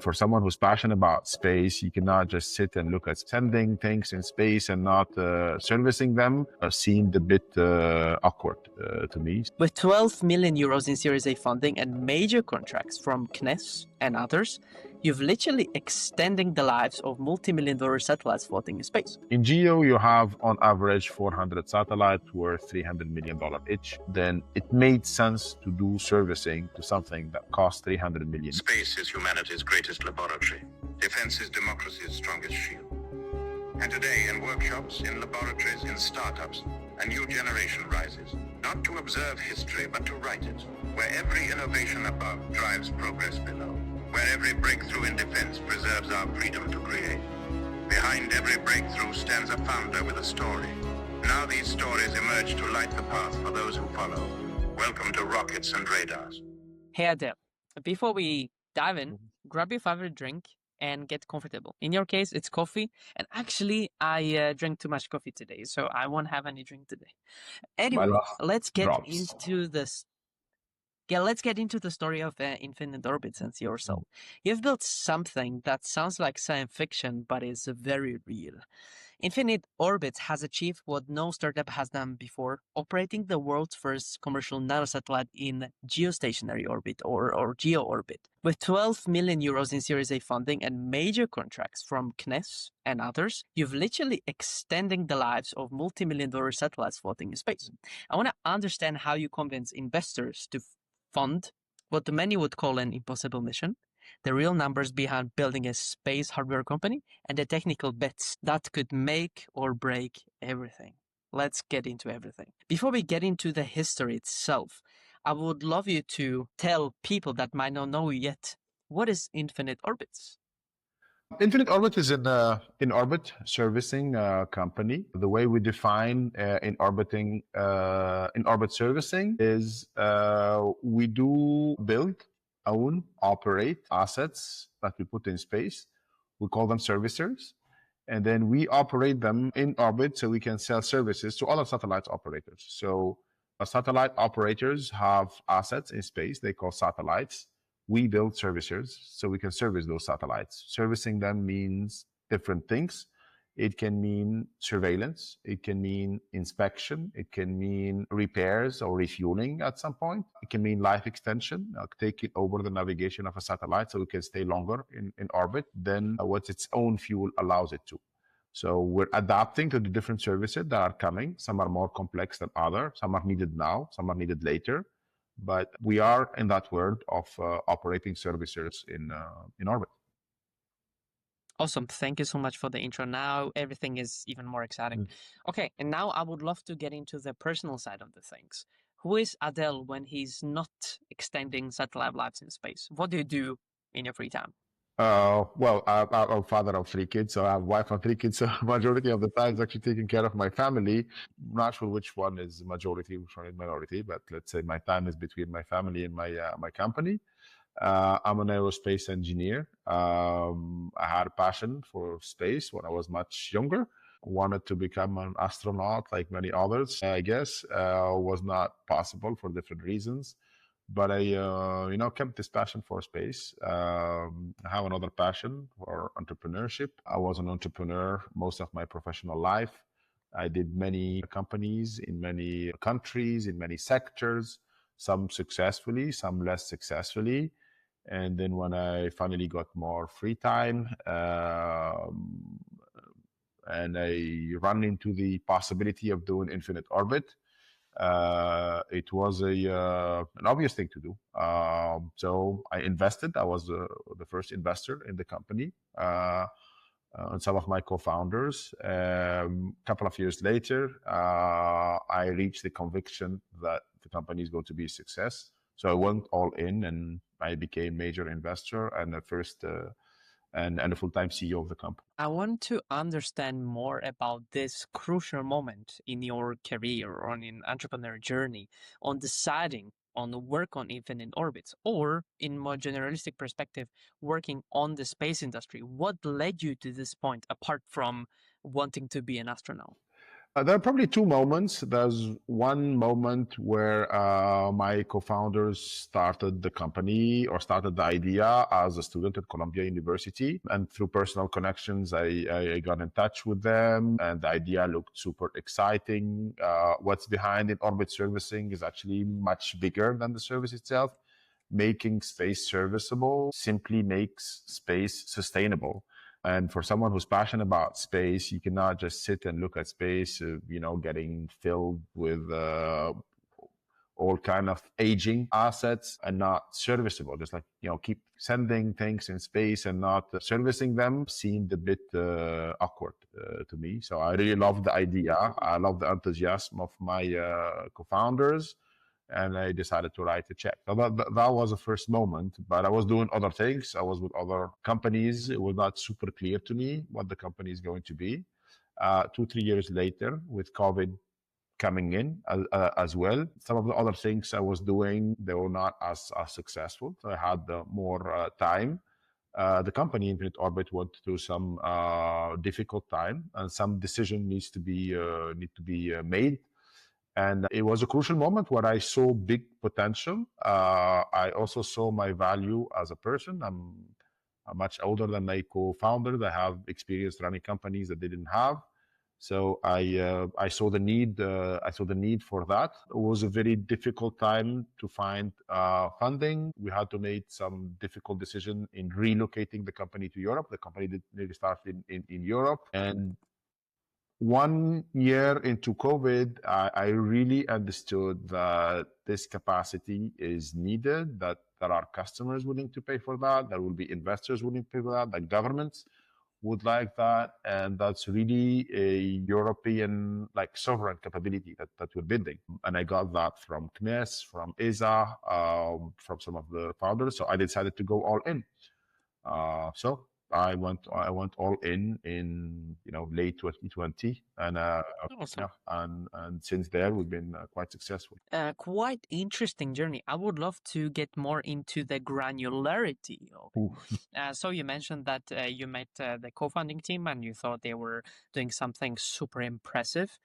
For someone who's passionate about space, you cannot just sit and look at sending things in space and not servicing them. Seemed a bit awkward to me. With 12 million euros in Series A funding and major contracts from CNES and others, you've literally extending the lives of multi-million-dollar satellites floating in space. In GEO, you have on average 400 satellites worth $300 million each. Then it made sense to do servicing to something that costs $300 million. Space is humanity's greatest laboratory. Defense is democracy's strongest shield. And today, in workshops, in laboratories, in startups, a new generation rises, not to observe history, but to write it, where every innovation above drives progress below, where every breakthrough in defense preserves our freedom to create. Behind every breakthrough stands a founder with a story. Now these stories emerge to light the path for those who follow. Welcome to Rockets and Radars. Hey Adel, before we dive in, grab your favorite drink and get comfortable. In your case, it's coffee. And actually, I drank too much coffee today, so I won't have any drink today. Anyway, let's get into this. Yeah, let's get into the story of Infinite Orbits and yourself. You've built something that sounds like science fiction, but is very real. Infinite Orbits has achieved what no startup has done before, operating the world's first commercial nanosatellite in geostationary orbit or geo orbit. With 12 million euros in Series A funding and major contracts from CNES and others, you've literally extending the lives of multi-million-dollar satellites floating in space. I want to understand how you convince investors to fund what many would call an impossible mission, the real numbers behind building a space hardware company, and the technical bets that could make or break everything. Let's get into everything. Before we get into the history itself, I would love you to tell people that might not know yet, what is Infinite Orbits? Infinite Orbit is an in-orbit servicing company. The way we define in-orbit servicing is we do build, own, operate assets that we put in space. We call them servicers. And then we operate them in orbit so we can sell services to other satellite operators. So satellite operators have assets in space they call satellites. We build servicers so we can service those satellites. Servicing them means different things. It can mean surveillance. It can mean inspection. It can mean repairs or refueling at some point. It can mean life extension, taking over the navigation of a satellite so it can stay longer in orbit than what its own fuel allows it to. So we're adapting to the different services that are coming. Some are more complex than others. Some are needed now. Some are needed later. But we are in that world of operating servicers in orbit. Awesome. Thank you so much for the intro. Now everything is even more exciting. Okay, and now I would love to get into the personal side of the things. Who is Adel when he's not extending satellite lives in space? What do you do in your free time? Well, I'm a father of 3 kids, so I have a wife and 3 kids. So majority of the time is actually taking care of my family. I'm not sure which one is majority, which one is minority, but let's say my time is between my family and my company. I'm an aerospace engineer. I had a passion for space when I was much younger. Wanted to become an astronaut like many others, I guess. Was not possible for different reasons. But I, kept this passion for space. I have another passion for entrepreneurship. I was an entrepreneur most of my professional life. I did many companies in many countries, in many sectors, some successfully, some less successfully. And then when I finally got more free time, and I ran into the possibility of doing Infinite Orbit, it was an obvious thing to do. So I invested. I was the first investor in the company, and some of my co-founders. A couple of years later, I reached the conviction that the company is going to be a success. So I went all in, and I became major investor and the first and a full-time CEO of the company. I want to understand more about this crucial moment in your career or in entrepreneur journey on deciding on work on Infinite Orbits, or in more generalistic perspective, working on the space industry. What led you to this point apart from wanting to be an astronaut? There are probably two moments. There's one moment where my co-founders started the company or started the idea as a student at Columbia University. And through personal connections, I got in touch with them and the idea looked super exciting. What's behind in-orbit servicing is actually much bigger than the service itself. Making space serviceable simply makes space sustainable. And for someone who's passionate about space, you cannot just sit and look at space, getting filled with all kind of aging assets and not serviceable. Just like, keep sending things in space and not servicing them seemed a bit awkward to me. So I really love the idea. I love the enthusiasm of my co-founders. And I decided to write a check. So that was the first moment, but I was doing other things. I was with other companies. It was not super clear to me what the company is going to be. 2-3 years later, with COVID coming in as well, some of the other things I was doing, they were not as successful. So I had more time. The company Infinite Orbit went through some difficult time, and some decision need to be made. And it was a crucial moment where I saw big potential. I also saw my value as a person. I'm much older than my co-founders. I have experience running companies that they didn't have. So I saw the need. I saw the need for that. It was a very difficult time to find funding. We had to make some difficult decision in relocating the company to Europe. The company did really start in Europe, and 1 year into COVID, I really understood that this capacity is needed, that there are customers willing to pay for that, there will be investors willing to pay for that governments would like that. And that's really a European sovereign capability that we're building. And I got that from CNES, from ESA, from some of the founders. So I decided to go all in. So I went all in late 2020, and Awesome. and since there we've been quite successful. Quite interesting journey. I would love to get more into the granularity of it. So you mentioned that you met the co-founding team and you thought they were doing something super impressive.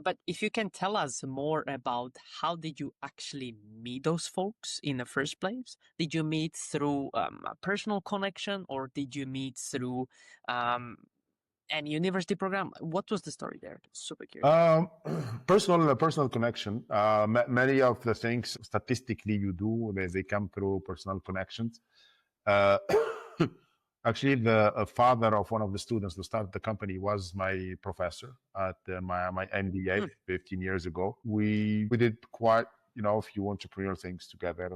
But if you can tell us more about how did you actually meet those folks in the first place? Did you meet through a personal connection, or did you meet through any university program? What was the story there? Super curious. Personal connection. Many of the things statistically you do, they come through personal connections. Actually, the father of one of the students who started the company was my professor at my MBA 15 years ago. We did quite a few entrepreneurial things together.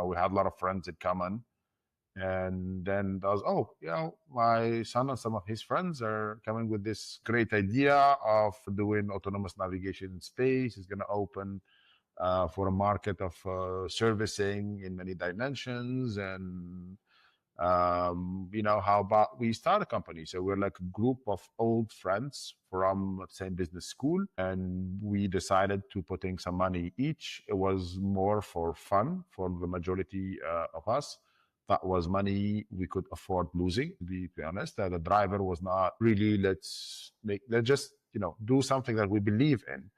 We had a lot of friends in common. And then there was, my son and some of his friends are coming with this great idea of doing autonomous navigation in space. It's going to open for a market of servicing in many dimensions. And how about we start a company? So we're like a group of old friends from the same business school, and we decided to put in some money each. It was more for fun for the majority of us. That was money we could afford losing, to be honest. The driver was not really, let's just do something that we believe in.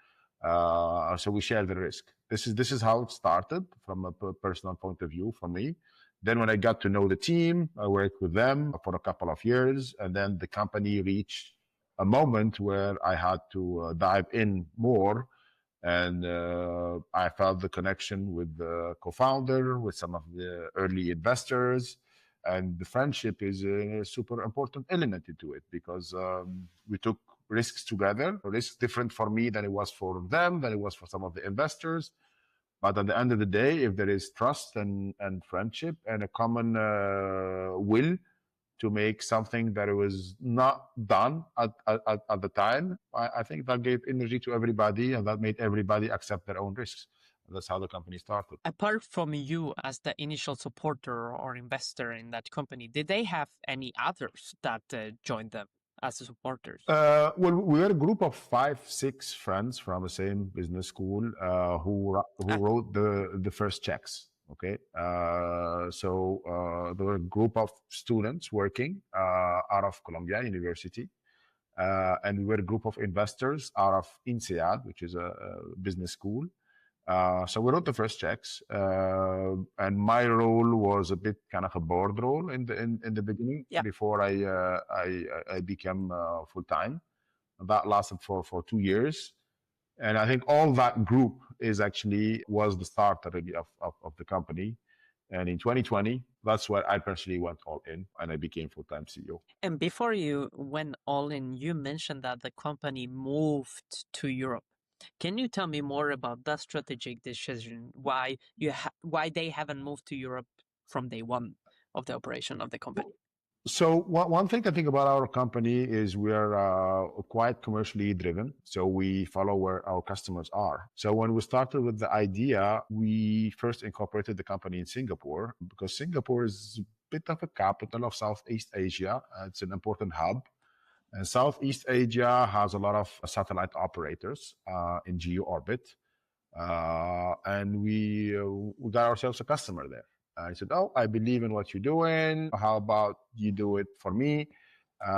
So we share the risk. This is how it started from a personal point of view for me. Then when I got to know the team, I worked with them for a couple of years, and then the company reached a moment where I had to dive in more. And I felt the connection with the co-founder, with some of the early investors, and the friendship is a super important element into it, because we took risks together. Risks different for me than it was for them, than it was for some of the investors. But at the end of the day, if there is trust and friendship and a common will to make something that was not done at the time, I think that gave energy to everybody, and that made everybody accept their own risks. And that's how the company started. Apart from you as the initial supporter or investor in that company, did they have any others that joined them as supporters? Well, we were a group of 5-6 friends from the same business school who wrote the first checks. Okay, so there were a group of students working out of Columbia University, And we were a group of investors out of Intelsat, which is a business school. So we wrote the first checks, and my role was a bit kind of a board role in the beginning, before I became full time. That lasted for 2 years, and I think all that group was the start already of the company. And in 2020, that's where I personally went all in, and I became full-time CEO. And before you went all in, you mentioned that the company moved to Europe. Can you tell me more about that strategic decision? Why they haven't moved to Europe from day one of the operation of the company? So one thing I think about our company is we're quite commercially driven. So we follow where our customers are. So when we started with the idea, we first incorporated the company in Singapore, because Singapore is a bit of a capital of Southeast Asia. It's an important hub. And Southeast Asia has a lot of satellite operators in geo orbit. And we got ourselves a customer there. I said, "Oh, I believe in what you're doing. How about you do it for me?"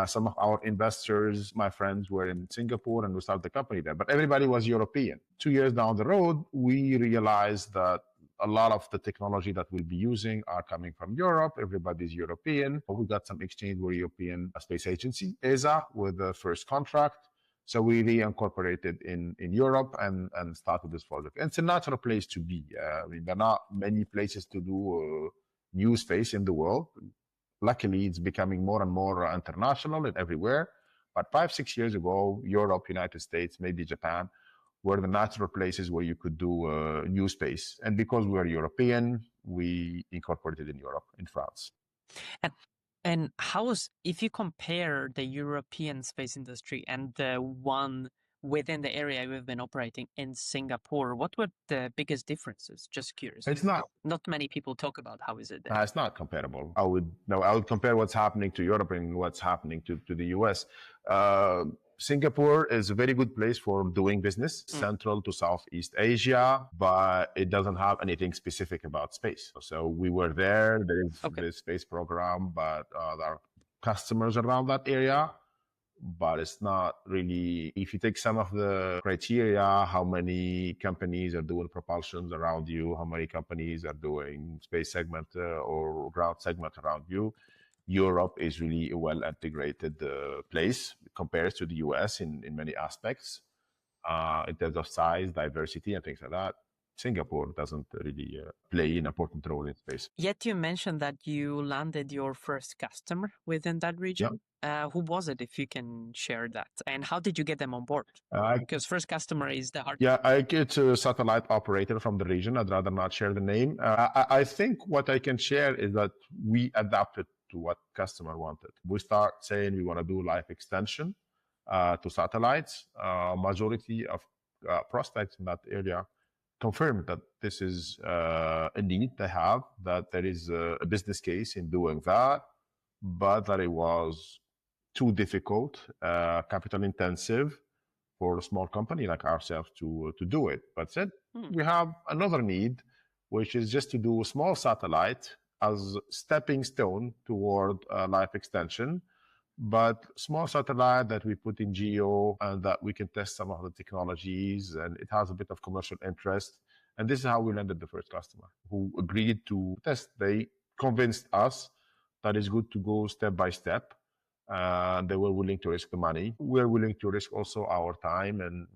Some of our investors, my friends, were in Singapore, and we started the company there. But everybody was European. 2 years down the road, we realized that a lot of the technology that we'll be using are coming from Europe. Everybody's European. We got some exchange with European Space Agency, ESA, with the first contract. So we reincorporated in Europe and started this project. And it's a natural place to be. I mean, there are not many places to do new space in the world. Luckily, it's becoming more and more international and everywhere. But 5-6 years ago, Europe, United States, maybe Japan, were the natural places where you could do new space. And because we're European, we incorporated in Europe, in France. And if you compare the European space industry and the one within the area we've been operating in Singapore, what were the biggest differences? Just curious. It's not many people talk about how is it there. It's not comparable. I would compare what's happening to Europe and what's happening to the US. Singapore is a very good place for doing business, central to Southeast Asia, but it doesn't have anything specific about space. So we were there. There is the space program, but there are customers around that area. But it's not really, if you take some of the criteria, how many companies are doing propulsions around you, how many companies are doing space segment or ground segment around you, Europe is really a well-integrated place compared to the US in many aspects, in terms of size, diversity, and things like that. Singapore doesn't really play an important role in space. Yet you mentioned that you landed your first customer within that region. Who was it, if you can share that? And how did you get them on board? Because first customer is the hard. It's a satellite operator from the region. I'd rather not share the name. I think what I can share is that we adapted to what customer wanted. We start saying we want to do life extension to satellites. Majority of prospects in that area confirmed that this is a need they have, that there is a business case in doing that, but that it was too difficult, capital intensive for a small company like ourselves to do it. But said, we have another need, which is just to do a small satellite as stepping stone toward life extension, but small satellite that we put in geo and that we can test some of the technologies, and it has a bit of commercial interest. And this is how we landed the first customer who agreed to test. They convinced us that it's good to go step by step. They were willing to risk the money. We're willing to risk also our time. And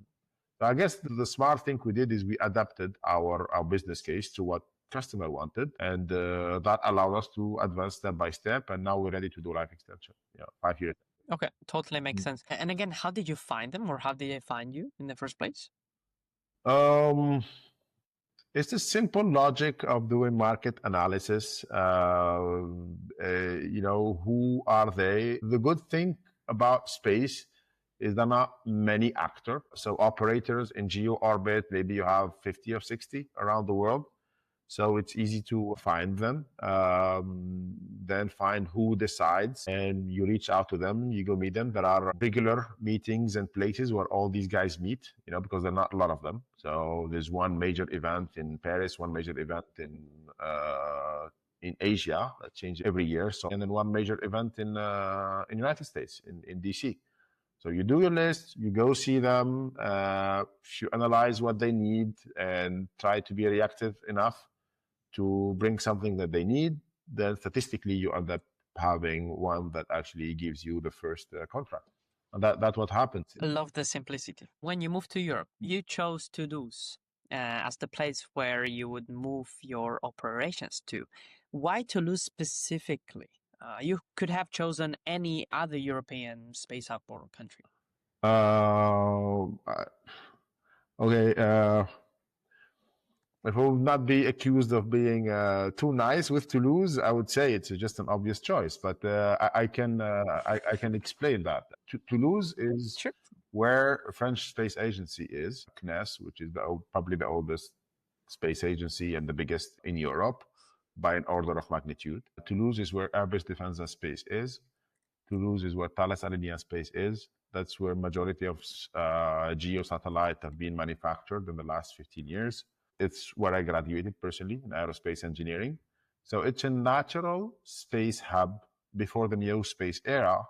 I guess the smart thing we did is we adapted our business case to what customer wanted, and that allowed us to advance step by step. And now we're ready to do life extension. 5 years. Okay, totally makes sense. And again, how did you find them, or how did they find you in the first place? It's the simple logic of doing market analysis. Who are they? The good thing about space is there are not many actors. So operators in geo orbit, maybe you have 50 or 60 around the world. So it's easy to find them, then find who decides, and you reach out to them, you go meet them. There are regular meetings and places where all these guys meet, because there are not a lot of them. So there's one major event in Paris, one major event in Asia that changes every year. So, and then one major event in United States, in DC. So you do your list, you go see them, you analyze what they need and try to be reactive enough to bring something that they need, then statistically you end up having one that actually gives you the first contract. And that's what happens. I love the simplicity. When you moved to Europe, you chose Toulouse as the place where you would move your operations to. Why Toulouse specifically? You could have chosen any other European space hub or country. Okay. If I will not be accused of being too nice with Toulouse, I would say it's just an obvious choice. But I can explain that. Toulouse is Sure. where French Space Agency is, CNES, which is probably the oldest space agency and the biggest in Europe by an order of magnitude. Toulouse is where Airbus Defence and Space is. Toulouse is where Thales Alenia Space is. That's where majority of geosatellites have been manufactured in the last 15 years. It's where I graduated personally in aerospace engineering. So it's a natural space hub. Before the neo space era,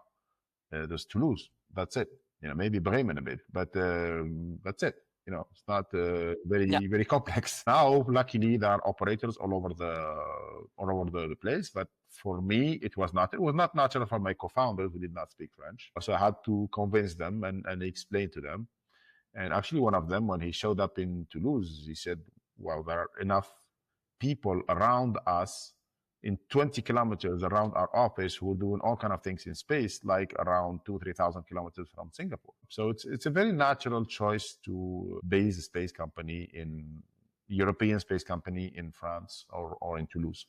there's Toulouse. That's it. Maybe Bremen a bit, but that's it. It's not very complex. Now, luckily, there are operators all over the place. But for me, it was not natural for my co-founders who did not speak French. So I had to convince them and explain to them. And actually, one of them, when he showed up in Toulouse, he said, well, there are enough people around us in 20 kilometers around our office who are doing all kinds of things in space, like around 3,000 kilometers from Singapore. So it's a very natural choice to base a space company European space company in France or in Toulouse.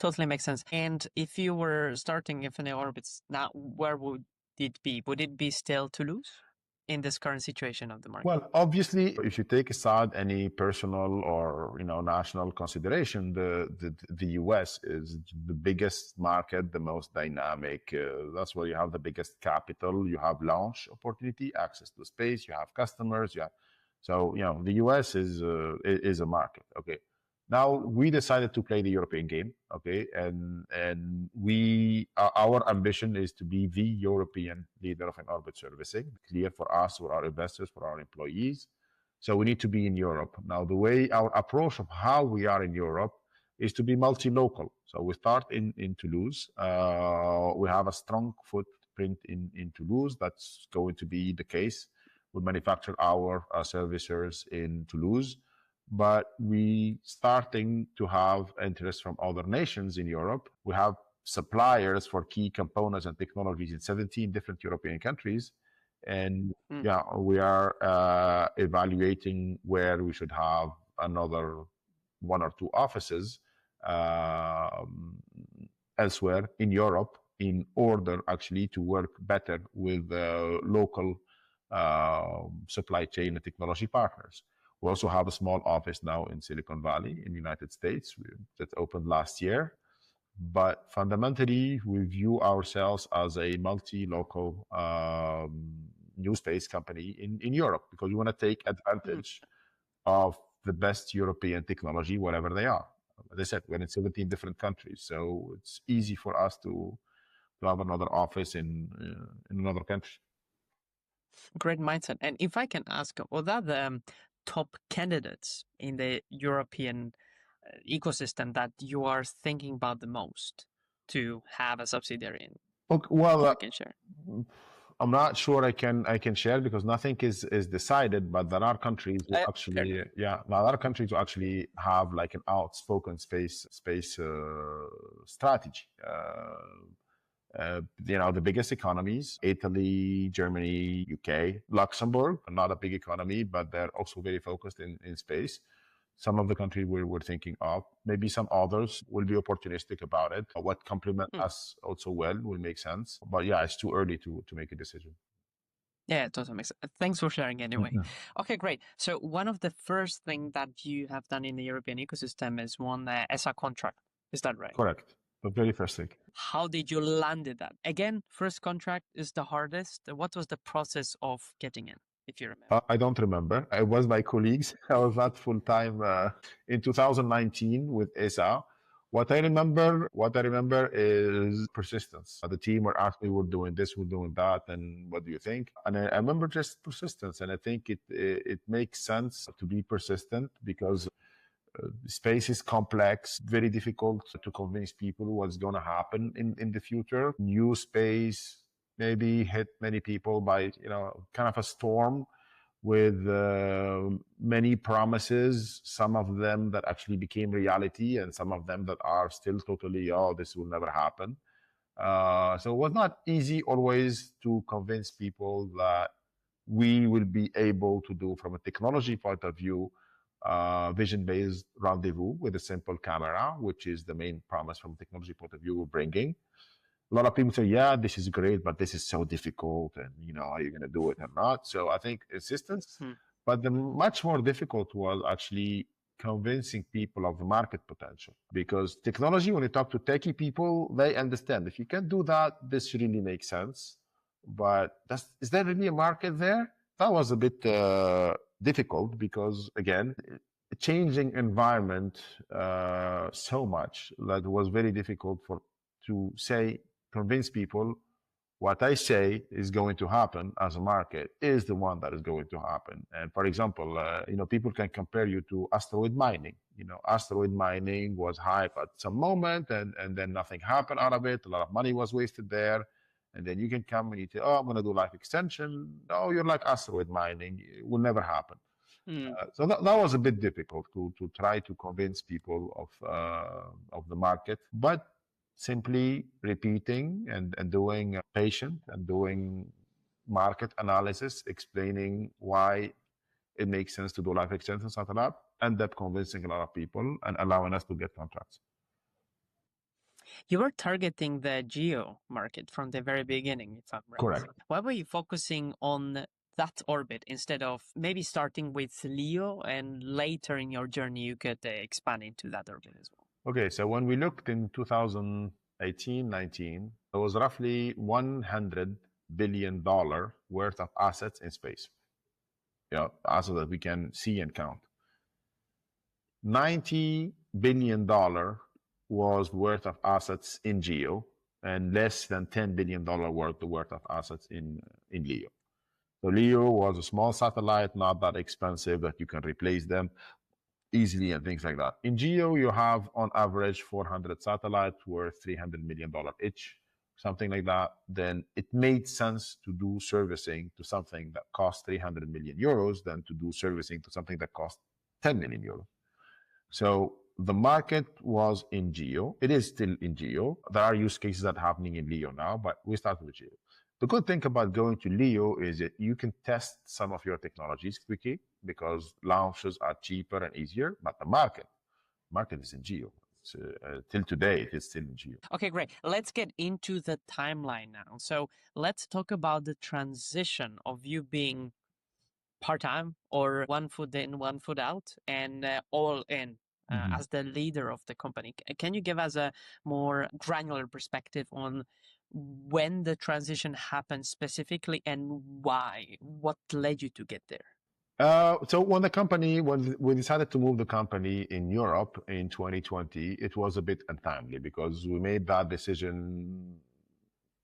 Totally makes sense. And if you were starting Infinite Orbits now, where would it be? Would it be still Toulouse in this current situation of the market? Well, obviously, if you take aside any personal or national consideration, the US is the biggest market, the most dynamic. That's where you have the biggest capital. You have launch opportunity, access to space. You have customers. So the US is a market. Okay. Now we decided to play the European game, okay, and our ambition is to be the European leader of in-orbit servicing. Clear for us, for our investors, for our employees. So we need to be in Europe. Now the way our approach of how we are in Europe is to be multi-local. So we start in Toulouse. We have a strong footprint in Toulouse. That's going to be the case. We manufacture our servicers in Toulouse. But we starting to have interest from other nations in Europe. We have suppliers for key components and technologies in 17 different European countries. And we are evaluating where we should have another one or two offices elsewhere in Europe in order actually to work better with local supply chain and technology partners. We also have a small office now in Silicon Valley in the United States that opened last year. But fundamentally, we view ourselves as a multi-local new space company in Europe because we want to take advantage of the best European technology, wherever they are. As I said, we're in 17 different countries, so it's easy for us to have another office in another country. Great mindset. And if I can ask, what are the top candidates in the European ecosystem that you are thinking about the most to have a subsidiary in? Okay, well, you can share. I'm not sure I can share because nothing is decided, but there are countries who actually, there are countries who actually have like an outspoken space strategy. The biggest economies, Italy, Germany, UK, Luxembourg, not a big economy, but they're also very focused in space. Some of the countries we're thinking of, maybe some others will be opportunistic about it. What complement us also well will make sense. But yeah, it's too early to make a decision. Yeah, it totally makes sense. Thanks for sharing anyway. Okay, great. So one of the first things that you have done in the European ecosystem is one ESA contract. Is that right? Correct. The very first thing. How did you land that? Again, first contract is the hardest. What was the process of getting in, if you remember? I don't remember. It was my colleagues. I was not full-time. In 2019 with ESA, What I remember is persistence. The team were asking me, "We're doing this, we're doing that, and what do you think?" And I remember just persistence, and I think it makes sense to be persistent because space is complex, very difficult to convince people what's going to happen in the future. New space maybe hit many people by kind of a storm with many promises, some of them that actually became reality and some of them that are still totally, oh, this will never happen. So it was not easy always to convince people that we will be able to do, from a technology point of view, vision-based rendezvous with a simple camera, which is the main promise from a technology point of view we're bringing. A lot of people say, yeah, this is great, but this is so difficult, and are you going to do it or not? So I think insistence, but the much more difficult was actually convincing people of the market potential, because technology, when you talk to techie people, they understand if you can do that, this really makes sense. But is there really a market there? That was a bit difficult because, again, changing environment so much that it was very difficult to convince people what I say is going to happen as a market is the one that is going to happen. And for example, people can compare you to asteroid mining. Asteroid mining was hype at some moment, and then nothing happened out of it. A lot of money was wasted there. And then you can come and you say, oh, I'm going to do life extension. No, you're like asteroid mining. It will never happen. So that was a bit difficult to try to convince people of the market. But simply repeating and doing patient and doing market analysis, explaining why it makes sense to do life extension satellite, end up convincing a lot of people and allowing us to get contracts. You were targeting the geo market from the very beginning, if I'm right. Correct. Why were you focusing on that orbit instead of maybe starting with LEO and later in your journey you could expand into that orbit as well? Okay, so when we looked in 2018-19, there was roughly $100 billion worth of assets in space. Assets that we can see and count. $90 billion was worth of assets in GEO, and less than $10 billion worth of assets in LEO. So LEO was a small satellite, not that expensive that you can replace them easily and things like that. In GEO, you have on average 400 satellites worth $300 million each, something like that. Then it made sense to do servicing to something that costs 300 million euros than to do servicing to something that costs 10 million euros. So the market was in GEO. It is still in GEO. There are use cases that are happening in LEO now, but we started with GEO. The good thing about going to LEO is that you can test some of your technologies quickly because launches are cheaper and easier, but the market is in GEO. So, till today, it is still in GEO. Okay, great. Let's get into the timeline now. So let's talk about the transition of you being part-time or 1 foot in, 1 foot out, and all in as the leader of the company. Can you give us a more granular perspective on when the transition happened specifically and why? What led you to get there? So when we decided to move the company in Europe in 2020, it was a bit untimely because we made that decision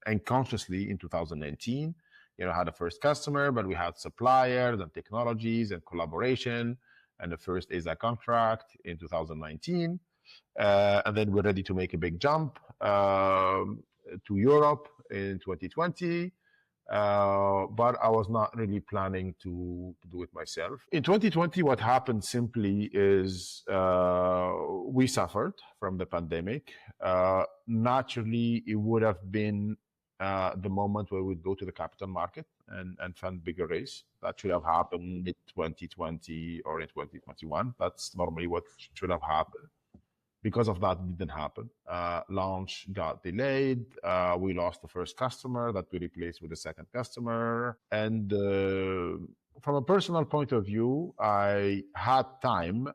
unconsciously in 2019. Had a first customer, but we had suppliers and technologies and collaboration, and the first ESA contract in 2019. And then we're ready to make a big jump to Europe in 2020. But I was not really planning to do it myself. In 2020, what happened simply is we suffered from the pandemic. Naturally, it would have been the moment where we'd go to the capital market and fund bigger raise. That should have happened in 2020 or in 2021. That's normally what should have happened. Because of that, it didn't happen. Launch got delayed. We lost the first customer that we replaced with a second customer. And from a personal point of view, I had time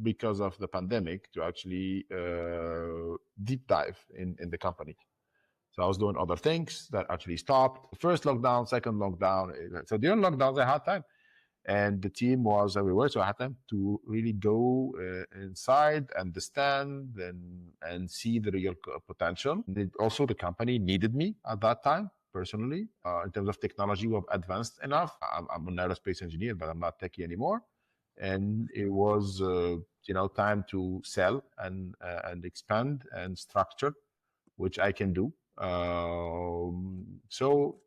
because of the pandemic to actually deep dive in the company. So I was doing other things that actually stopped. First lockdown, second lockdown. So during lockdowns, I had time. and the team was everywhere. So I had time to really go inside, understand, and see the real potential. Also, the company needed me at that time personally. In terms of technology, we have advanced enough. I'm an aerospace engineer, but I'm not techie anymore. And it was, time to sell and expand and structure, which I can do. So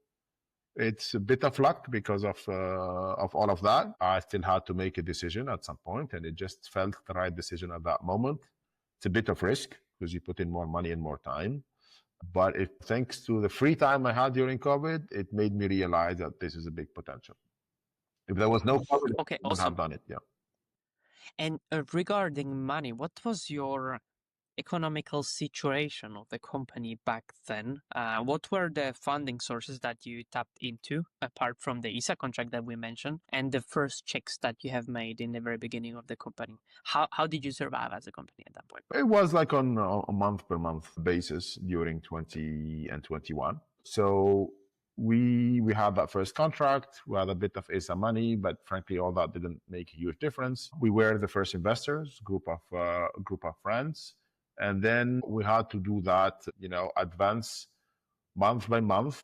it's a bit of luck because of all of that. I still had to make a decision at some point, and it just felt the right decision at that moment. It's a bit of risk because you put in more money and more time. But thanks to the free time I had during COVID, it made me realize that this is a big potential. If there was no COVID, Okay, I would have awesome. done it. Yeah. And regarding money, what was your economical situation of the company back then? What were the funding sources that you tapped into, apart from the ESA contract that we mentioned, and the first checks that you have made in the very beginning of the company? How did you survive as a company at that point? It was like on a month per month basis during 20 and 21. So we had that first contract. We had a bit of ESA money, but frankly, all that didn't make a huge difference. We were the first investors, group of friends, and then we had to do that, advance month by month,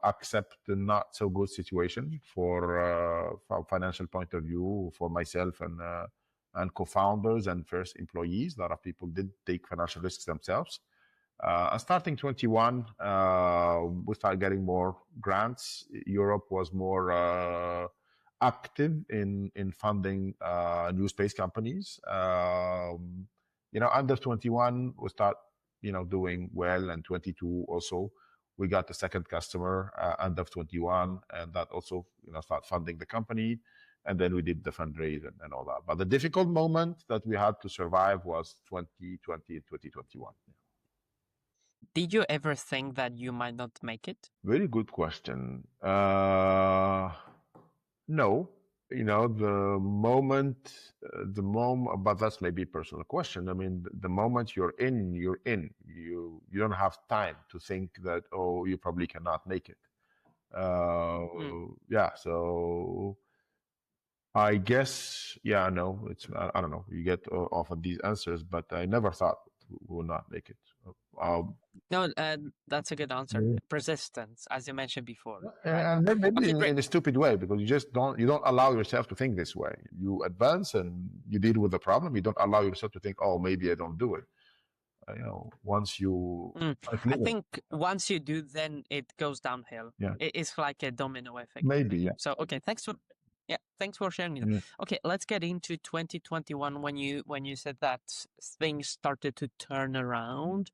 accept the not so good situation from financial point of view for myself and co-founders and first employees. A lot of people did take financial risks themselves. Starting 21, we started getting more grants. Europe was more active in funding new space companies. Under 21, we start doing well, and 22 also. We got the second customer end of 21, and that also start funding the company. And then we did the fundraising and all that. But the difficult moment that we had to survive was 2020 and 2021. Did you ever think that you might not make it? Very good question. No. The moment, but that's maybe a personal question. I mean, the moment you're in. You don't have time to think that, oh, you probably cannot make it. Yeah, so I guess, no, I don't know. You get often these answers, but I never thought we would not make it. No, that's a good answer. Persistence, as you mentioned before. And then maybe in a stupid way, because you don't allow yourself to think this way. You advance and you deal with the problem. You don't allow yourself to think, oh, maybe I don't do it. Once you, I think once you do, then it goes downhill. Yeah. It's like a domino effect. Maybe, yeah. So okay, thanks for sharing it. Okay, let's get into 2021 when you said that things started to turn around.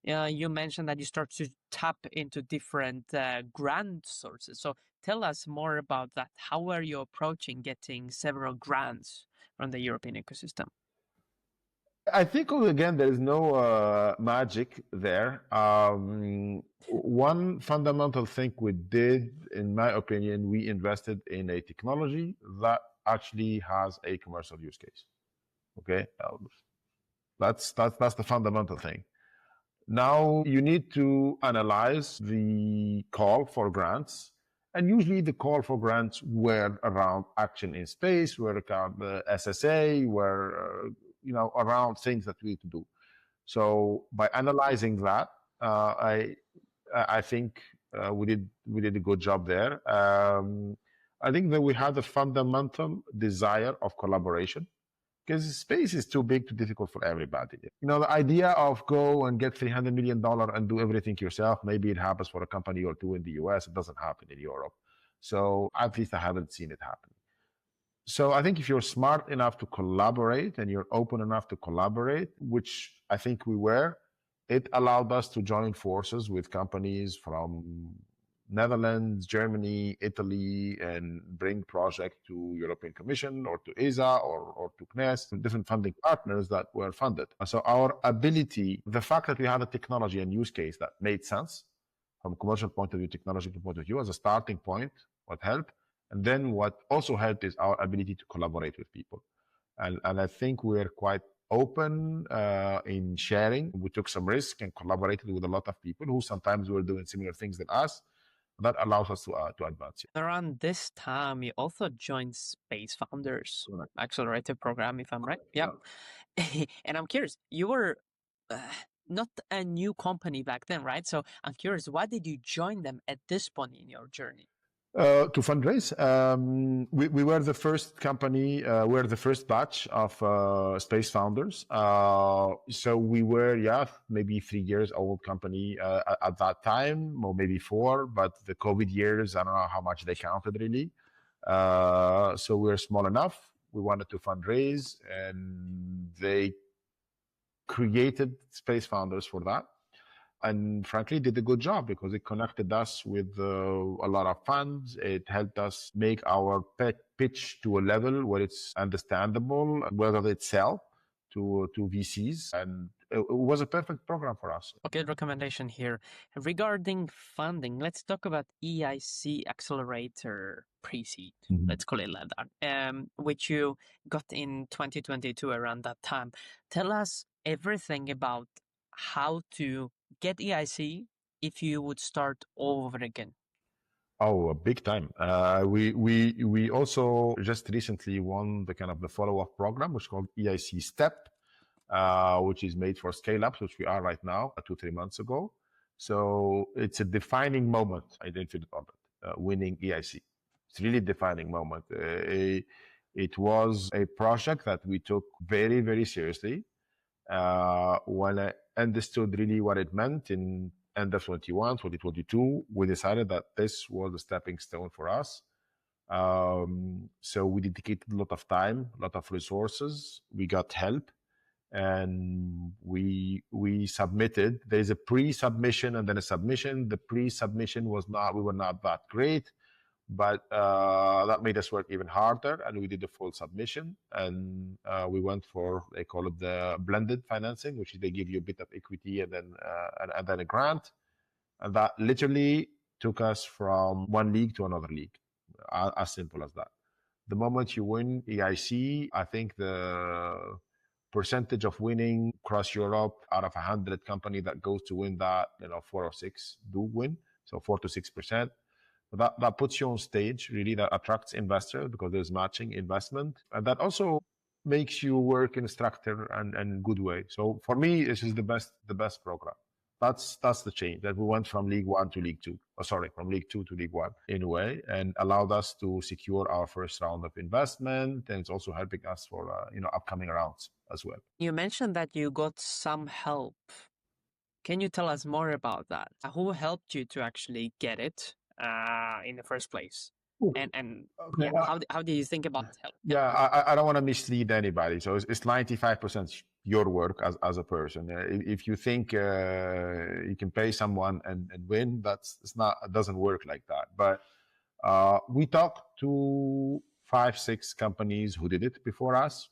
You mentioned that you start to tap into different grant sources. So tell us more about that. How were you approaching getting several grants from the European ecosystem? I think, again, there is no magic there. One fundamental thing we did, in my opinion, we invested in a technology that actually has a commercial use case. Okay, that's the fundamental thing. Now you need to analyze the call for grants, and usually the call for grants were around action in space, were around the SSA, were around things that we need to do. So by analyzing that, I think we did a good job there. I think that we had a fundamental desire of collaboration, because space is too big, too difficult for everybody. The idea of go and get $300 million and do everything yourself, maybe it happens for a company or two in the US. It doesn't happen in Europe. So at least I haven't seen it happen. So I think if you're smart enough to collaborate and you're open enough to collaborate, which I think we were, it allowed us to join forces with companies from Netherlands, Germany, Italy, and bring project to European Commission or to ESA or to CNES, different funding partners that were funded. So our ability, the fact that we had a technology and use case that made sense from a commercial point of view, technological point of view, as a starting point, what helped. And then what also helped is our ability to collaborate with people. And I think we're quite open in sharing. We took some risk and collaborated with a lot of people who sometimes were doing similar things than us. That allows us to advance. Around this time, you also joined Space Founders Accelerator program, if I'm right. Yeah. And I'm curious, you were not a new company back then, right? So I'm curious, why did you join them at this point in your journey? To fundraise, we were the first company, we were the first batch of Space Founders. So we were, maybe 3 years old company at that time, or maybe 4, but the COVID years, I don't know how much they counted really. So we were small enough. We wanted to fundraise, and they created Space Founders for that. And frankly, did a good job because it connected us with a lot of funds. It helped us make our pitch to a level where it's understandable, whether they sell to VCs. And it was a perfect program for us. Okay, recommendation here. Regarding funding, let's talk about EIC Accelerator pre-seed. Let's call it like that, which you got in 2022 around that time. Tell us everything about how to get EIC if you would start all over again. Oh, big time. We also just recently won the kind of the follow-up program, which is called EIC Step, which is made for scale-ups, which we are right now, 2-3 months ago. So it's a defining moment, I didn't feel it, winning EIC. It's really a defining moment. It was a project that we took very, very seriously. When I understood really what it meant in end of 21, 2022, we decided that this was a stepping stone for us. So we dedicated a lot of time, a lot of resources. We got help, and we submitted. There's a pre-submission and then a submission. The pre-submission we were not that great, but that made us work even harder, and we did a full submission, and we went for, they call it the blended financing, which is they give you a bit of equity and then a grant, and that literally took us from one league to another league, as simple as that. The moment you win EIC, I think the percentage of winning across Europe out of 100 company that goes to win that, 4 or 6 do win, so 4 to 6%. That puts you on stage, really, that attracts investors because there's matching investment. And that also makes you work in a structured and good way. So for me, this is the best program. That's the change, that we went from League 1 to League 2. From League 2 to League 1 in a way, and allowed us to secure our first round of investment. And it's also helping us for, upcoming rounds as well. You mentioned that you got some help. Can you tell us more about that? Who helped you to actually get it in the first place? And okay, how do you think about help? Yeah, I don't want to mislead anybody. So it's 95% your work as a person. If you think you can pay someone and win, it doesn't work like that. But we talked to 5-6 companies who did it before us,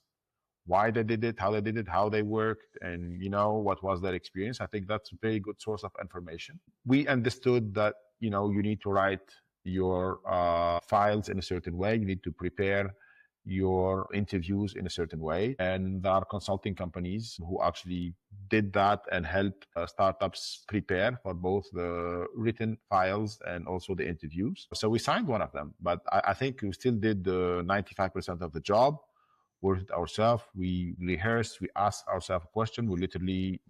why they did it, how they worked, and what was their experience. I think that's a very good source of information. We understood that you need to write your files in a certain way. You need to prepare your interviews in a certain way. And there are consulting companies who actually did that and helped startups prepare for both the written files and also the interviews. So we signed one of them, but I think we still did the 95% of the job. Worked ourselves. We rehearsed. We asked ourselves a question. We literally,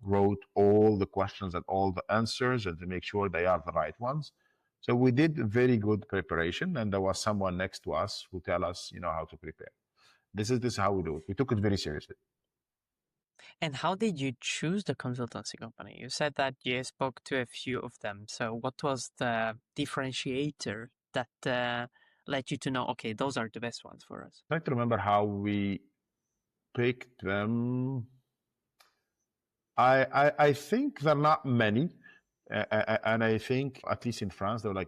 wrote all the questions and all the answers, and to make sure they are the right ones. So we did very good preparation, and there was someone next to us who tell us, how to prepare. This is how we do it. We took it very seriously. And how did you choose the consultancy company? You said that you spoke to a few of them. So what was the differentiator that let you to know, okay, those are the best ones for us? I try to remember how we picked them. I think there are not many. And I think, at least in France, there were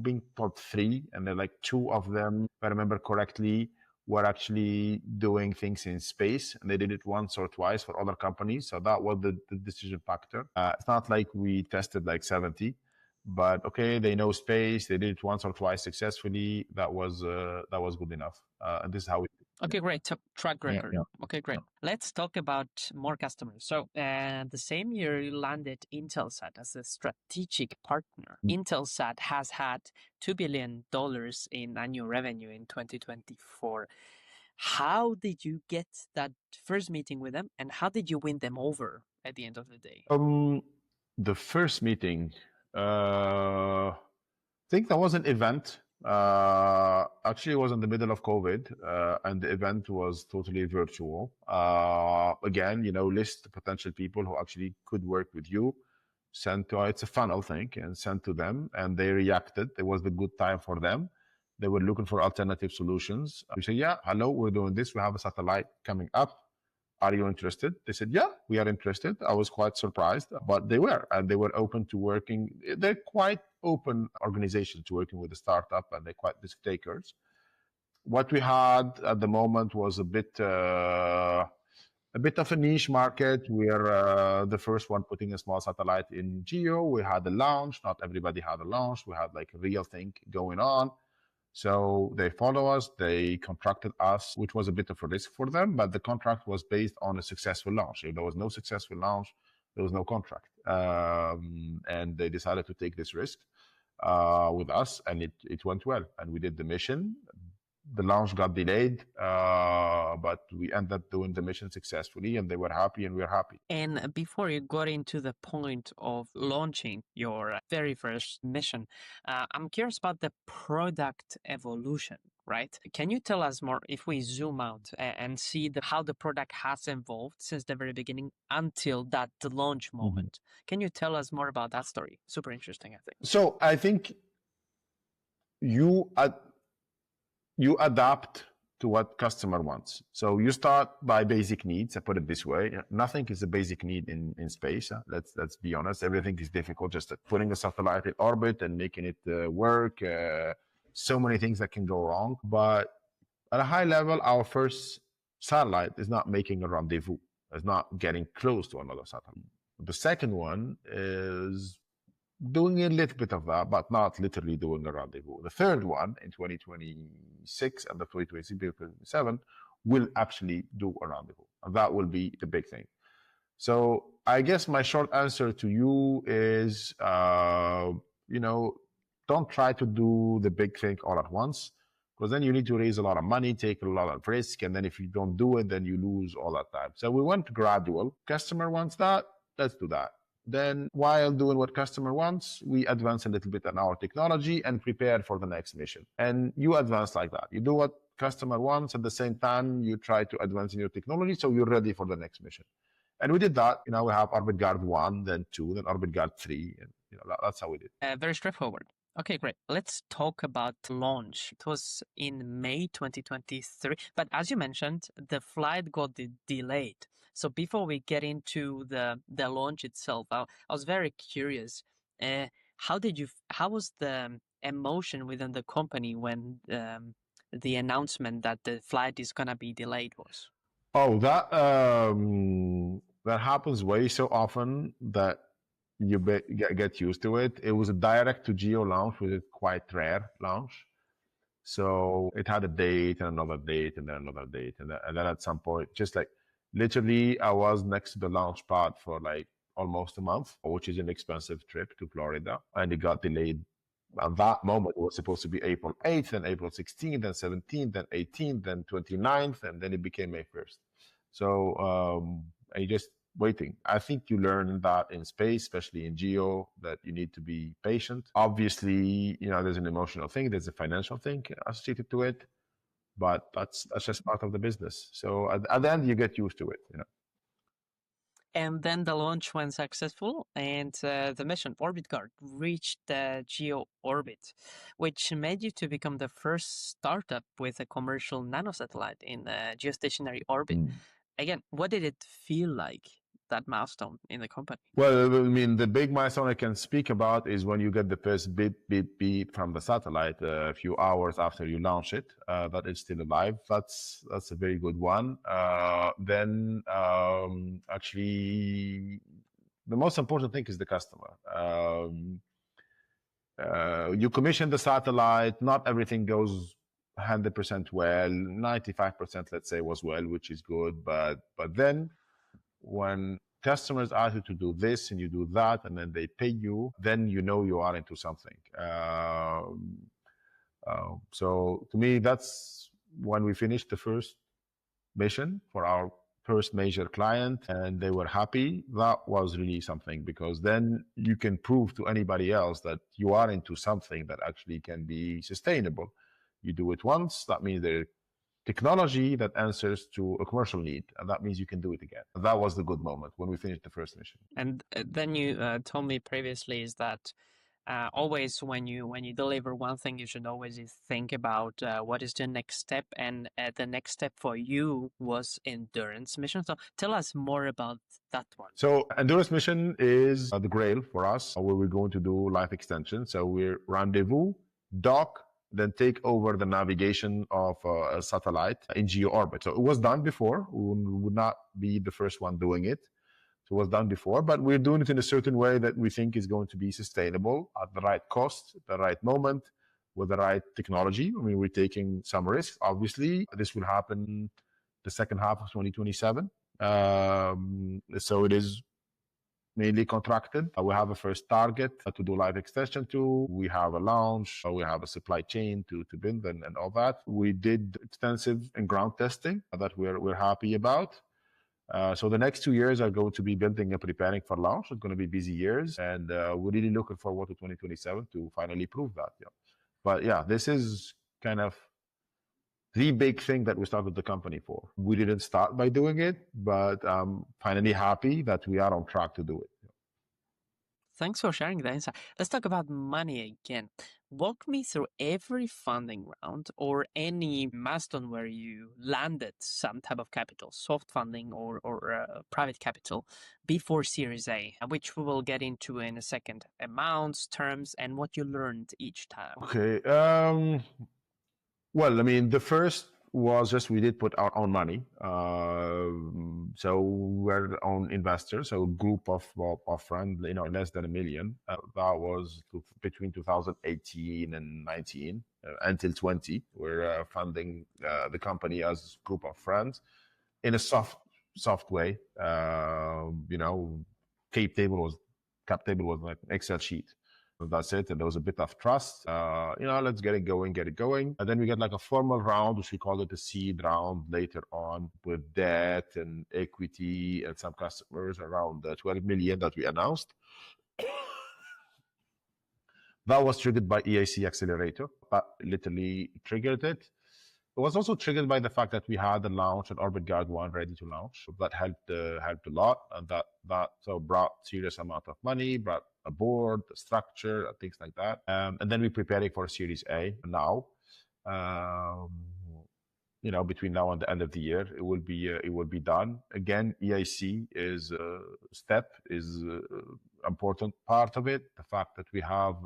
being top 3, and there are 2 of them, if I remember correctly, were actually doing things in space, and they did it once or twice for other companies. So that was the decision factor. It's not like we tested 70, but okay, they know space. They did it once or twice successfully. That was good enough. And this is how we. Okay, great. Track record. yeah. Okay, great. Let's talk about more customers. So, the same year you landed Intelsat as a strategic partner. Intelsat has had $2 billion in annual revenue in 2024. How did you get that first meeting with them, and how did you win them over at the end of the day? The first meeting, I think that was an event. Actually, it was in the middle of COVID, and the event was totally virtual. Again, list potential people who actually could work with you, send to, it's a funnel thing, and send to them, and they reacted. It was the good time for them. They were looking for alternative solutions. We said, yeah, hello, we're doing this. We have a satellite coming up. Are you interested? They said, yeah, we are interested. I was quite surprised, but they were, and they were open to working. They're quite open organization to working with a startup, and they're quite risk takers. What we had at the moment was a bit of a niche market. We're the first one putting a small satellite in geo. We had a launch. Not everybody had a launch. We had like a real thing going on. So they follow us, they contracted us, which was a bit of a risk for them, but the contract was based on a successful launch. If there was no successful launch, there was no contract. And they decided to take this risk with us, and it went well. And we did the mission. The launch got delayed, but we ended up doing the mission successfully, and they were happy, and we were happy. And before you got into the point of launching your very first mission, I'm curious about the product evolution, right? Can you tell us more if we zoom out and see how the product has evolved since the very beginning until that launch moment? Can you tell us more about that story? Super interesting, I think. So I think you adapt to what customer wants. So you start by basic needs. I put it this way: nothing is a basic need in space. Let's be honest. Everything is difficult. Just putting a satellite in orbit and making it work. So many things that can go wrong. But at a high level, our first satellite is not making a rendezvous. It's not getting close to another satellite. The second one is doing a little bit of that, but not literally doing a rendezvous. The third one in 2026 and the 2027 will actually do a rendezvous. And that will be the big thing. So I guess my short answer to you is, don't try to do the big thing all at once, because then you need to raise a lot of money, take a lot of risk. And then if you don't do it, then you lose all that time. So we went gradual. Customer wants that, let's do that. Then while doing what customer wants, we advance a little bit on our technology and prepare for the next mission. And you advance like that. You do what customer wants, at the same time, you try to advance in your technology so you're ready for the next mission. And we did that. We have Orbit Guard 1, then 2, then Orbit Guard 3. And that's how we did. Very straightforward. Okay, great. Let's talk about launch. It was in May 2023. But as you mentioned, the flight got delayed. So before we get into the launch itself, I was very curious. How was the emotion within the company when the announcement that the flight is gonna be delayed was? Oh, that happens way so often that you get used to it. It was a direct to geo launch, which is quite rare launch. So it had a date and another date and then another date. And then at some point, just like literally, I was next to the launch pad for like almost a month, which is an expensive trip to Florida. And it got delayed. At that moment, it was supposed to be April 8th, then April 16th, then 17th, then 18th, then 29th, and then it became May 1st. So I just waiting. I think you learn that in space, especially in geo, that you need to be patient. Obviously, there's an emotional thing, there's a financial thing associated to it, but that's just part of the business. So at the end, you get used to it. And then the launch went successful, and the mission Orbit Guard reached the geo orbit, which made you to become the first startup with a commercial nanosatellite in geostationary orbit. Again, what did it feel like, that milestone in the company? Well, I mean, the big milestone I can speak about is when you get the first beep, beep, beep from the satellite a few hours after you launch it, that it's still alive. That's a very good one. Then actually, the most important thing is the customer. You commission the satellite, not everything goes 100% well, 95%, let's say, was well, which is good. But then when customers ask you to do this and you do that, and then they pay you, then you know you are into something. So to me, that's when we finished the first mission for our first major client and they were happy. That was really something, because then you can prove to anybody else that you are into something that actually can be sustainable. You do it once, that means the technology that answers to a commercial need, and that means you can do it again. That was the good moment when we finished the first mission. And then you told me previously is that always when you deliver one thing, you should always think about what is the next step, and the next step for you was endurance mission. So tell us more about that one. So endurance mission is the grail for us, where we're going to do life extension. So we're rendezvous, dock, then take over the navigation of a satellite in geo orbit. So it was done before. We would not be the first one doing it. So it was done before, but we're doing it in a certain way that we think is going to be sustainable at the right cost, the right moment, with the right technology. I mean, we're taking some risks. Obviously, this will happen the second half of 2027. So it is mainly contracted. We have a first target to do live extension to. We have a launch. We have a supply chain to build and all that. We did extensive and ground testing that we're happy about. So the next 2 years are going to be building and preparing for launch. It's going to be busy years, and we're really looking forward to 2027 to finally prove that. Yeah. But yeah, this is kind of the big thing that we started the company for. We didn't start by doing it, but I'm finally happy that we are on track to do it. Thanks for sharing that insight. Let's talk about money again. Walk me through every funding round or any milestone where you landed some type of capital, soft funding or private capital before Series A, which we will get into in a second. Amounts, terms, and what you learned each time. Okay. Well, I mean, the first was just we did put our own money. So we're own investors, so a group of friends, less than $1 million. That was between 2018 and 19 until 20. We're funding the company as a group of friends in a soft way. Cap table was like an Excel sheet. That's it. And there was a bit of trust. Let's get it going. And then we get like a formal round, which we call it a seed round later on, with debt and equity and some customers around 12 million that we announced. That was triggered by EIC Accelerator. That literally triggered it. It was also triggered by the fact that we had the launch and Orbit Guard 1 ready to launch. That helped a lot, and that so brought serious amount of money, brought a board, a structure, things like that. And then we're preparing for Series A now. Between now and the end of the year, it will be done. Again, EIC is important part of it. The fact that we have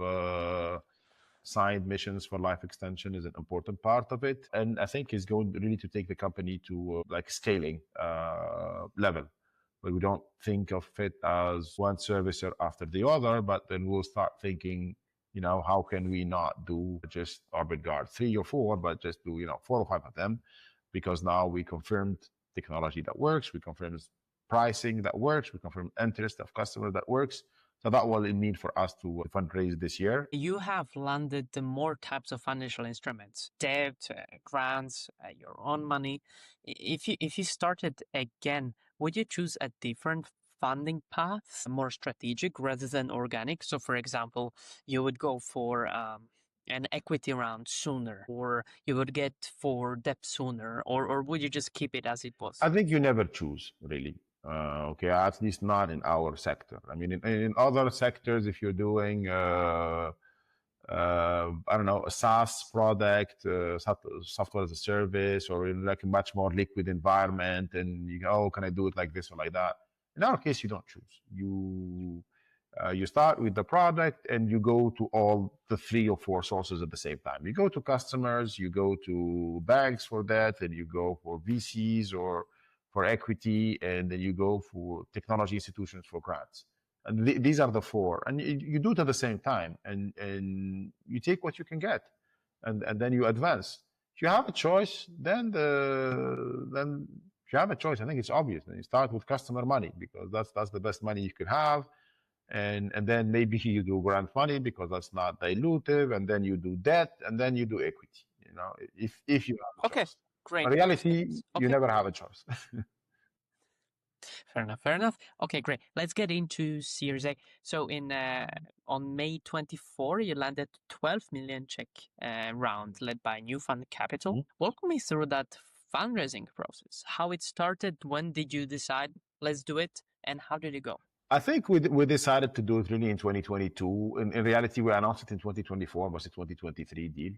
signed missions for life extension is an important part of it, and I think is going really to take the company to like scaling level, where we don't think of it as one servicer after the other, but then we'll start thinking, how can we not do just Orbit Guard 3 or 4, but just do 4 or 5 of them, because now we confirmed technology that works, we confirmed pricing that works, we confirmed interest of customer that works. So that will mean for us to fundraise this year. You have landed the more types of financial instruments, debt, grants, your own money. If you started again, would you choose a different funding path, more strategic rather than organic? So, for example, you would go for an equity round sooner, or you would get for debt sooner, or would you just keep it as it was? I think you never choose, really. At least not in our sector. I mean, in other sectors, if you're doing, a SaaS product, software as a service, or in like a much more liquid environment, and you go, can I do it like this or like that? In our case, you don't choose. You start with the product and you go to all the 3 or 4 sources at the same time. You go to customers, you go to banks for that, and you go for VCs or for equity, and then you go for technology institutions for grants. And these are the 4. And you do it at the same time, and you take what you can get, and then you advance. If you have a choice, then if you have a choice, I think it's obvious. And you start with customer money because that's the best money you could have. And then maybe you do grant money because that's not dilutive, and then you do debt, and then you do equity. If you have a choice. Great. In reality, you never have a choice. Fair enough. Okay, great. Let's get into Series A. So on May 24, you landed 12 million check round led by New Fund Capital. Mm-hmm. Walk me through that fundraising process. How it started, when did you decide, let's do it, and how did it go? I think we decided to do it really in 2022. In reality, we announced it in 2024, was a 2023 deal.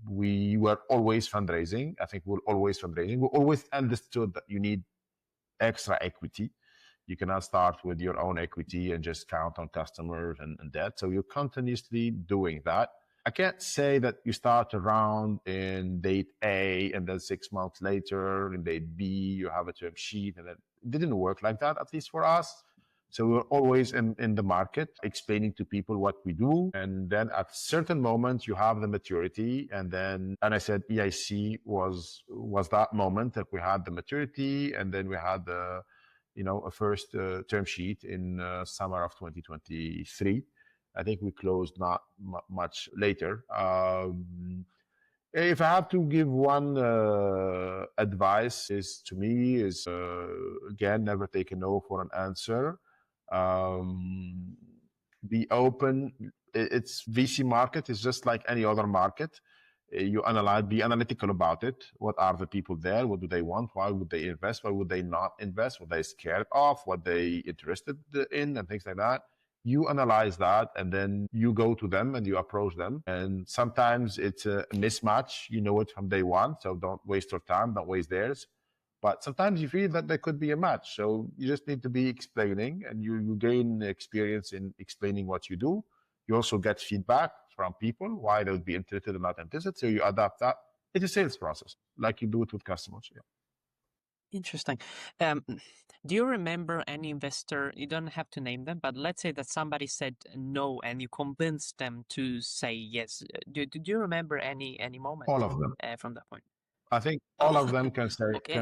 We were always fundraising. I think we're always fundraising. We always understood that you need extra equity. You cannot start with your own equity and just count on customers and debt. So you're continuously doing that. I can't say that you start a round in date A and then 6 months later in date B, you have a term sheet, and it didn't work like that, at least for us. So we're always in the market explaining to people what we do. And then at certain moments you have the maturity. And I said EIC was that moment that we had the maturity. And then we had a first term sheet in summer of 2023. I think we closed not much later. If I have to give one advice, again, never take a no for an answer. Be open. It's VC market. It's just like any other market. You analyze, be analytical about it. What are the people there? What do they want? Why would they invest? Why would they not invest? What they scared of? What they interested in, and things like that. You analyze that, and then you go to them and you approach them. And sometimes it's a mismatch. You know it from day one, so don't waste your time, don't waste theirs. But sometimes you feel that there could be a match. So you just need to be explaining, and you gain experience in explaining what you do. You also get feedback from people, why they would be interested or not interested. So you adapt that. It's a sales process, like you do it with customers. Yeah. Interesting. Do you remember any investor, you don't have to name them, but let's say that somebody said no and you convinced them to say yes. Do you remember any moment? All of them. From that point? I think all of them can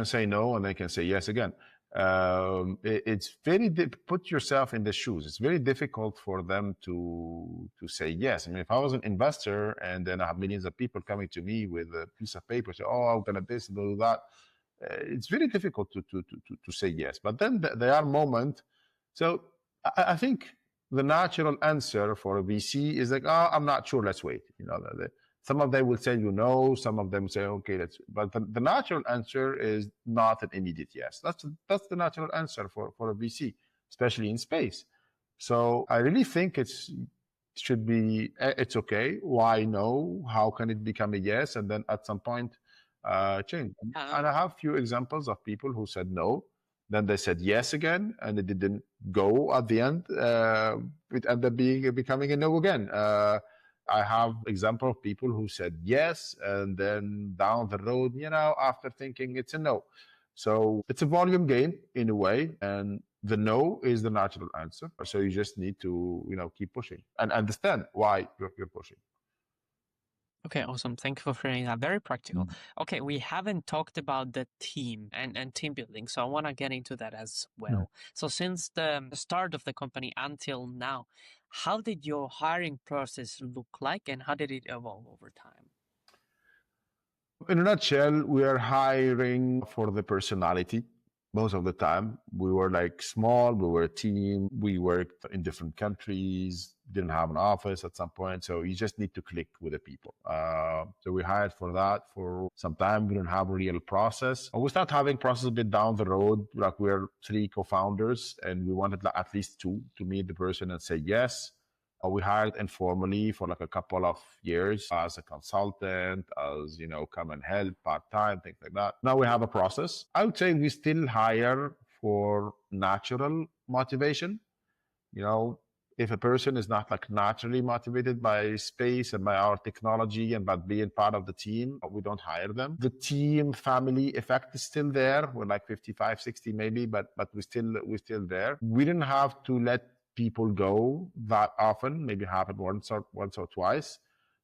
say no, and they can say yes again. It's very put yourself in the shoes. It's very difficult for them to say yes. I mean, if I was an investor and then I have millions of people coming to me with a piece of paper, say, "Oh, I'm gonna this, do that," it's very difficult to say yes. But then there are moments. So I think the natural answer for a VC is like, "Oh, I'm not sure. Let's wait." Some of them will say no. Some of them say, "Okay, let's." But the natural answer is not an immediate yes. That's the natural answer for a VC, especially in space. So I really think it's okay. Why no? How can it become a yes? And then at some point, change. And I have few examples of people who said no, then they said yes again, and it didn't go at the end. It ended up becoming a no again. I have example of people who said yes, and then down the road, after thinking, it's a no. So it's a volume game in a way, and the no is the natural answer. So you just need to, keep pushing and understand why you're pushing. Okay, awesome. Thank you for sharing that. Very practical. Okay, we haven't talked about the team and team building, so I want to get into that as well. So since the start of the company until now, how did your hiring process look like, and how did it evolve over time? In a nutshell, we are hiring for the personality. Most of the time, we were small, we were a team, we worked in different countries, didn't have an office at some point. So you just need to click with the people. So we hired for that for some time. We didn't have a real process. We started having process a bit down the road. We're 3 co-founders, and we wanted at least 2 to meet the person and say yes. We hired informally for a couple of years as a consultant, as, come and help part-time, things like that. Now we have a process. I would say we still hire for natural motivation. If a person is not naturally motivated by space and by our technology and by being part of the team, we don't hire them. The team family effect is still there. We're 55, 60 maybe, but we're still there. We didn't have to let people go that often, maybe happen once or twice.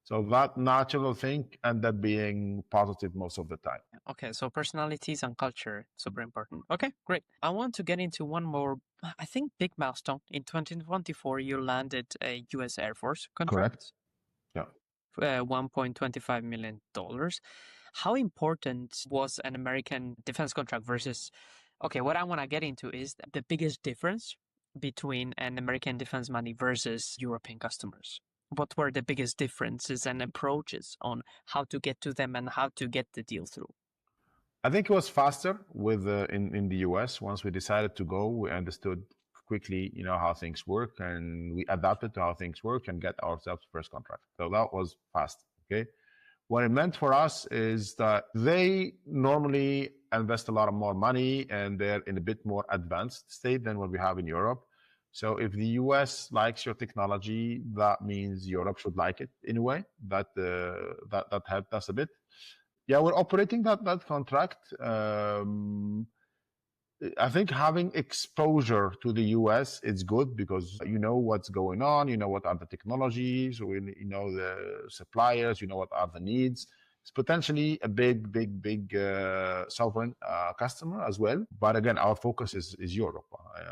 So that natural thing end up being positive most of the time. Okay, so personalities and culture, super important. Okay, great. I want to get into one more, I think, big milestone. In 2024, you landed a US Air Force contract. Yeah. $1.25 million. How important was an American defense contract versus, okay, what I want to get into is the biggest difference between an American defense money versus European customers. What were the biggest differences and approaches on how to get to them and how to get the deal through? I think it was faster with in the US. Once we decided to go, we understood quickly, how things work, and we adapted to how things work and get ourselves first contract. So that was fast. Okay. What it meant for us is that they normally invest a lot of more money and they're in a bit more advanced state than what we have in Europe. So if the US likes your technology, that means Europe should like it in a way. That helped us a bit. Yeah, we're operating that contract. I think having exposure to the US is good because you know what's going on, you know what are the technologies, you know the suppliers, you know what are the needs. It's potentially a big sovereign customer as well. But again, our focus is Europe.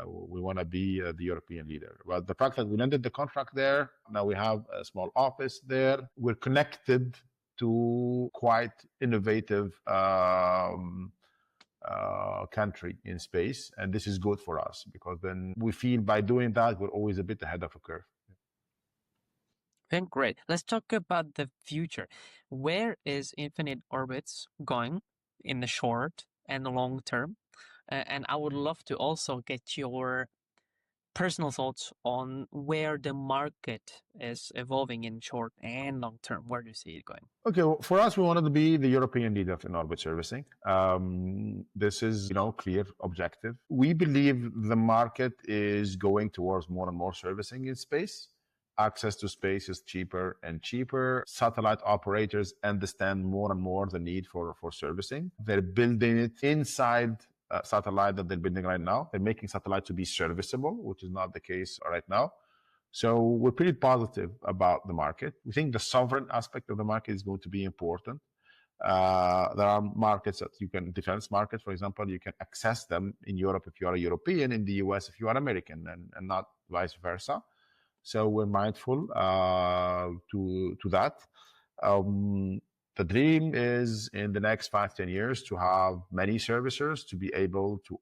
We want to be the European leader. But the fact that we landed the contract there, now we have a small office there. We're connected to quite innovative country in space, and this is good for us because then we feel by doing that we're always a bit ahead of a curve. Okay, great. Let's talk about the future. Where is Infinite Orbits going in the short and the long term? And I would love to also get your personal thoughts on where the market is evolving in short and long term. Where do you see it going? Okay, well, for us, we wanted to be the European leader in orbit servicing. This is, clear objective. We believe the market is going towards more and more servicing in space. Access to space is cheaper and cheaper. Satellite operators understand more and more the need for servicing. They're building it inside satellite that they're building right now. They're making satellite to be serviceable, which is not the case right now. So we're pretty positive about the market. We think the sovereign aspect of the market is going to be important. There are markets that you can, defense markets, for example, you can access them in Europe if you are a European, in the US if you are American, and not vice versa. So we're mindful to that. The dream is in the next 5-10 years to have many servicers to be able to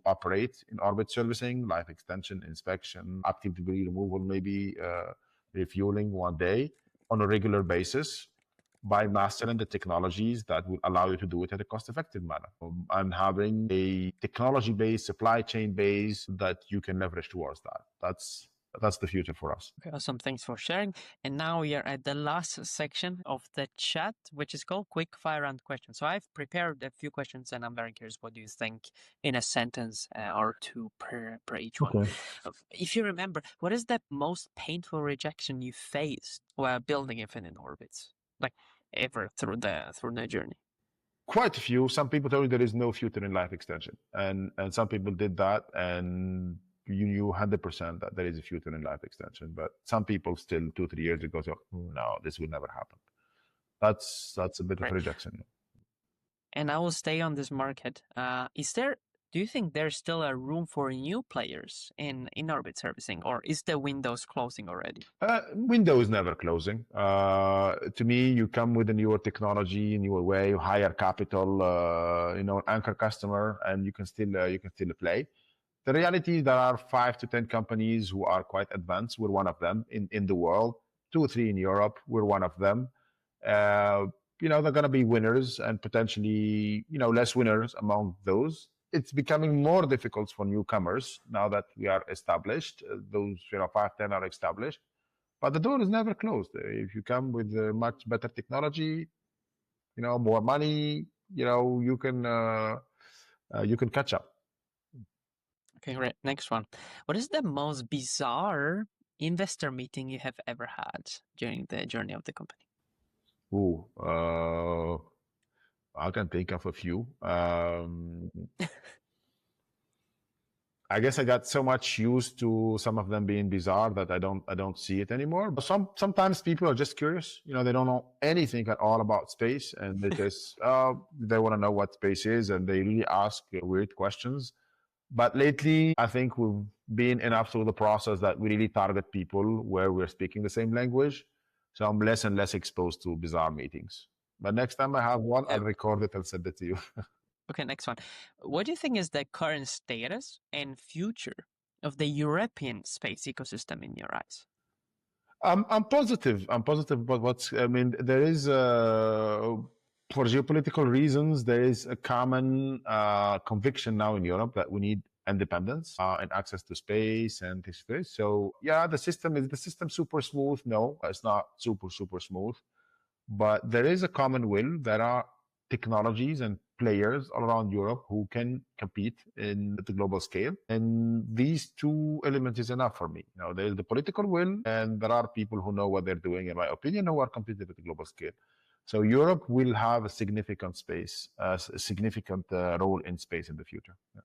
operate in orbit servicing, life extension, inspection, active debris removal, maybe refueling one day on a regular basis by mastering the technologies that will allow you to do it in a cost-effective manner. And having a technology-based, supply chain base that you can leverage towards that. That's the future for us. Okay, awesome. Thanks for sharing. And now we are at the last section of the chat, which is called quick fire round questions. So I've prepared a few questions and I'm very curious what do you think in a sentence or two per each one. Okay. If you remember, what is the most painful rejection you faced while building Infinite Orbits? Like ever through the journey? Quite a few. Some people tell me there is no future in life extension. And some people did that and you knew 100% that there is a future in life extension, but some people still 2-3 years ago say, no, this will never happen. That's a bit of rejection. And I will stay on this market. Do you think there's still a room for new players in orbit servicing, or is the windows closing already? Window is never closing. To me, you come with a newer technology, newer way, higher capital, anchor customer, and you can still play. The reality is there are 5 to 10 companies who are quite advanced. We're one of them in the world. 2 or 3 in Europe. We're one of them. They're going to be winners and potentially, less winners among those. It's becoming more difficult for newcomers now that we are established. Those 5, 10 are established, but the door is never closed. If you come with much better technology, more money, you can catch up. Okay, great. Next one. What is the most bizarre investor meeting you have ever had during the journey of the company? I can think of a few. I guess I got so much used to some of them being bizarre that I don't see it anymore. But sometimes people are just curious. They don't know anything at all about space, and they just they want to know what space is, and they really ask weird questions. But lately, I think we've been enough through the process that we really target people where we're speaking the same language. So I'm less and less exposed to bizarre meetings. But next time I have one, I'll record it and send it to you. Okay, next one. What do you think is the current status and future of the European space ecosystem in your eyes? I'm positive. I'm positive about there is, for geopolitical reasons, there is a common conviction now in Europe that we need independence and access to space and this. So yeah, the system super smooth? No, it's not super smooth. But there is a common will. There are technologies and players all around Europe who can compete in the global scale. And these two elements is enough for me. There's the political will, and there are people who know what they're doing, in my opinion, who are competing at the global scale. So Europe will have a significant role in space in the future. Yeah.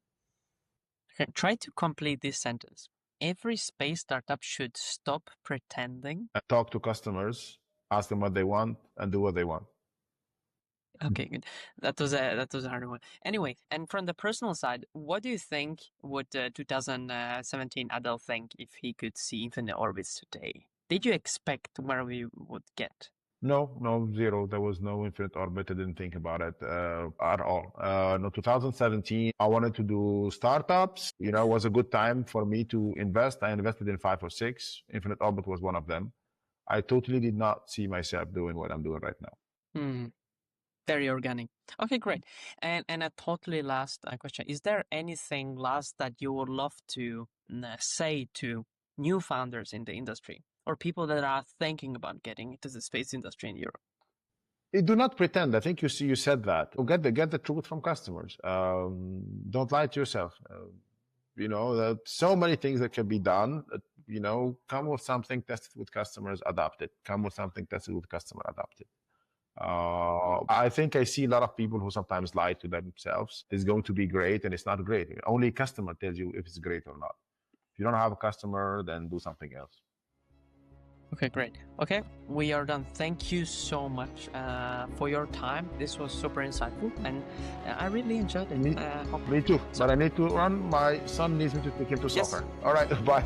Okay, try to complete this sentence. Every space startup should stop pretending. And talk to customers, ask them what they want, and do what they want. Okay, good. That was a hard one. Anyway, and from the personal side, what do you think would 2017 Adel think if he could see infinite orbits today? Did you expect where we would get? No, zero. There was no infinite orbit. I didn't think about it at all. 2017, I wanted to do startups. It was a good time for me to invest. I invested in 5 or 6. Infinite orbit was one of them. I totally did not see myself doing what I'm doing right now. Very organic. Okay, great. And a totally last question. Is there anything last that you would love to say to new founders in the industry or people that are thinking about getting into the space industry in Europe? Do not pretend. I think you said that. Get the truth from customers. Don't lie to yourself. There's so many things that can be done. Come with something, test it with customers, adapt it. Come with something, test it with customer, adapt it. I think I see a lot of people who sometimes lie to themselves. It's going to be great, and it's not great. Only a customer tells you if it's great or not. If you don't have a customer, then do something else. Okay, great. Okay, we are done. Thank you so much for your time. This was super insightful, and I really enjoyed it. Me too. But I need to run. My son needs me to take him to soccer. All right, bye.